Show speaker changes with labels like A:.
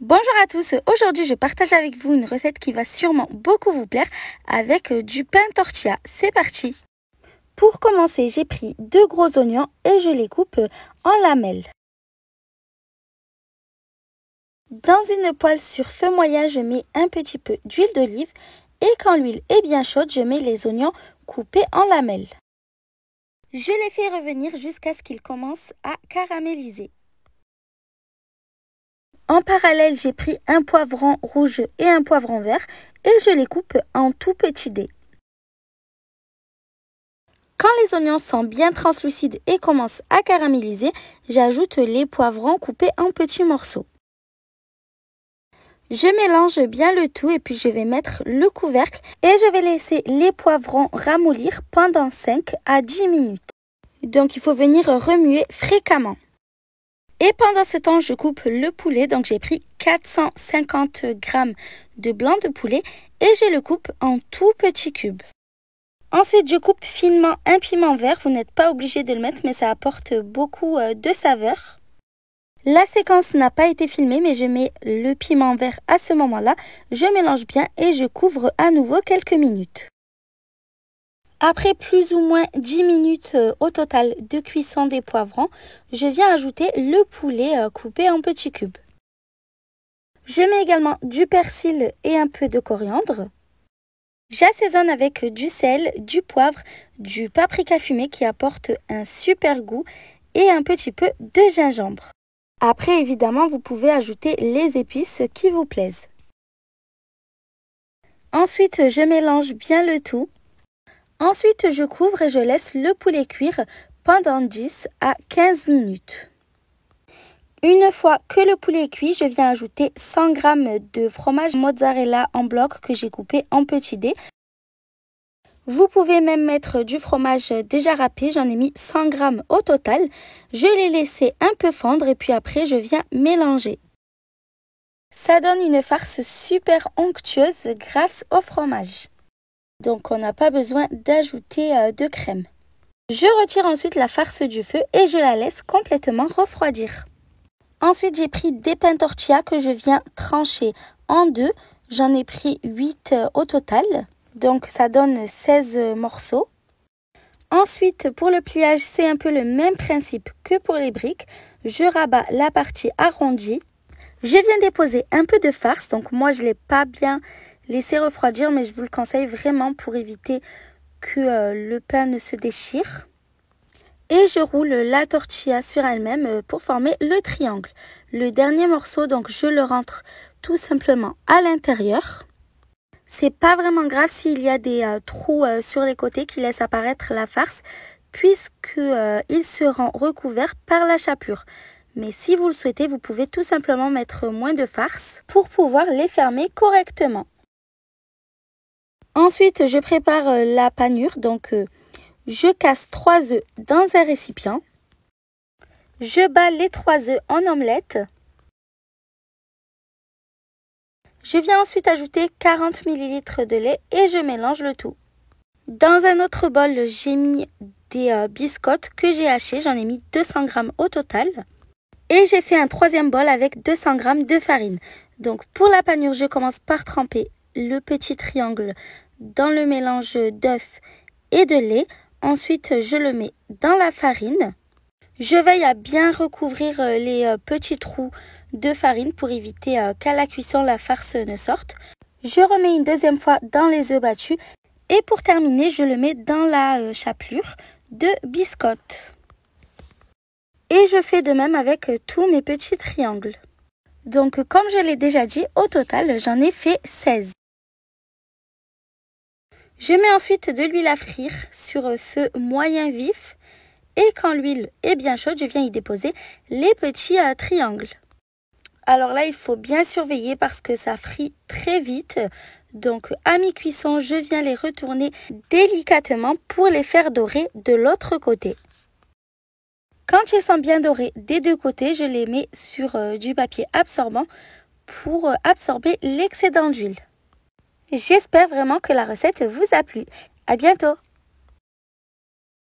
A: Bonjour à tous, aujourd'hui je partage avec vous une recette qui va sûrement beaucoup vous plaire avec du pain tortilla. C'est parti! Pour commencer, j'ai pris 2 gros oignons et je les coupe en lamelles. Dans une poêle sur feu moyen, je mets un petit peu d'huile d'olive et quand l'huile est bien chaude, je mets les oignons coupés en lamelles. Je les fais revenir jusqu'à ce qu'ils commencent à caraméliser. En parallèle, j'ai pris un poivron rouge et un poivron vert et je les coupe en tout petits dés. Quand les oignons sont bien translucides et commencent à caraméliser, j'ajoute les poivrons coupés en petits morceaux. Je mélange bien le tout et puis je vais mettre le couvercle et je vais laisser les poivrons ramollir pendant 5 à 10 minutes. Donc il faut venir remuer fréquemment. Et pendant ce temps, je coupe le poulet. Donc j'ai pris 450 g de blanc de poulet et je le coupe en tout petits cubes. Ensuite, je coupe finement un piment vert. Vous n'êtes pas obligé de le mettre, mais ça apporte beaucoup de saveur. La séquence n'a pas été filmée, mais je mets le piment vert à ce moment-là. Je mélange bien et je couvre à nouveau quelques minutes. Après plus ou moins 10 minutes au total de cuisson des poivrons, je viens ajouter le poulet coupé en petits cubes. Je mets également du persil et un peu de coriandre. J'assaisonne avec du sel, du poivre, du paprika fumé qui apporte un super goût et un petit peu de gingembre. Après, évidemment, vous pouvez ajouter les épices qui vous plaisent. Ensuite, je mélange bien le tout. Ensuite, je couvre et je laisse le poulet cuire pendant 10 à 15 minutes. Une fois que le poulet est cuit, je viens ajouter 100 g de fromage mozzarella en bloc que j'ai coupé en petits dés. Vous pouvez même mettre du fromage déjà râpé, j'en ai mis 100 g au total. Je l'ai laissé un peu fondre et puis après je viens mélanger. Ça donne une farce super onctueuse grâce au fromage. Donc on n'a pas besoin d'ajouter de crème. Je retire ensuite la farce du feu et je la laisse complètement refroidir. Ensuite j'ai pris des pains tortilla que je viens trancher en deux. J'en ai pris 8 au total, donc ça donne 16 morceaux. Ensuite pour le pliage c'est un peu le même principe que pour les briques. Je rabats la partie arrondie. Je viens déposer un peu de farce, donc moi je ne l'ai pas bien laissé refroidir, mais je vous le conseille vraiment pour éviter que le pain ne se déchire. Et je roule la tortilla sur elle-même pour former le triangle. Le dernier morceau, donc je le rentre tout simplement à l'intérieur. C'est pas vraiment grave s'il y a des trous sur les côtés qui laissent apparaître la farce, puisqu'ils seront recouverts par la chapelure. Mais si vous le souhaitez, vous pouvez tout simplement mettre moins de farce pour pouvoir les fermer correctement. Ensuite, je prépare la panure. Donc, je casse 3 œufs dans un récipient. Je bats les 3 œufs en omelette. Je viens ensuite ajouter 40 ml de lait et je mélange le tout. Dans un autre bol, j'ai mis des biscottes que j'ai hachées. J'en ai mis 200 g au total. Et j'ai fait un troisième bol avec 200 g de farine. Donc pour la panure, je commence par tremper le petit triangle dans le mélange d'œufs et de lait. Ensuite, je le mets dans la farine. Je veille à bien recouvrir les petits trous de farine pour éviter qu'à la cuisson, la farce ne sorte. Je remets une deuxième fois dans les œufs battus. Et pour terminer, je le mets dans la chapelure de biscottes. Et je fais de même avec tous mes petits triangles. Donc, comme je l'ai déjà dit, au total, j'en ai fait 16. Je mets ensuite de l'huile à frire sur feu moyen vif. Et quand l'huile est bien chaude, je viens y déposer les petits triangles. Alors là, il faut bien surveiller parce que ça frit très vite. Donc, à mi-cuisson, je viens les retourner délicatement pour les faire dorer de l'autre côté. Quand ils sont bien dorés des deux côtés, je les mets sur du papier absorbant pour absorber l'excédent d'huile. J'espère vraiment que la recette vous a plu. À bientôt!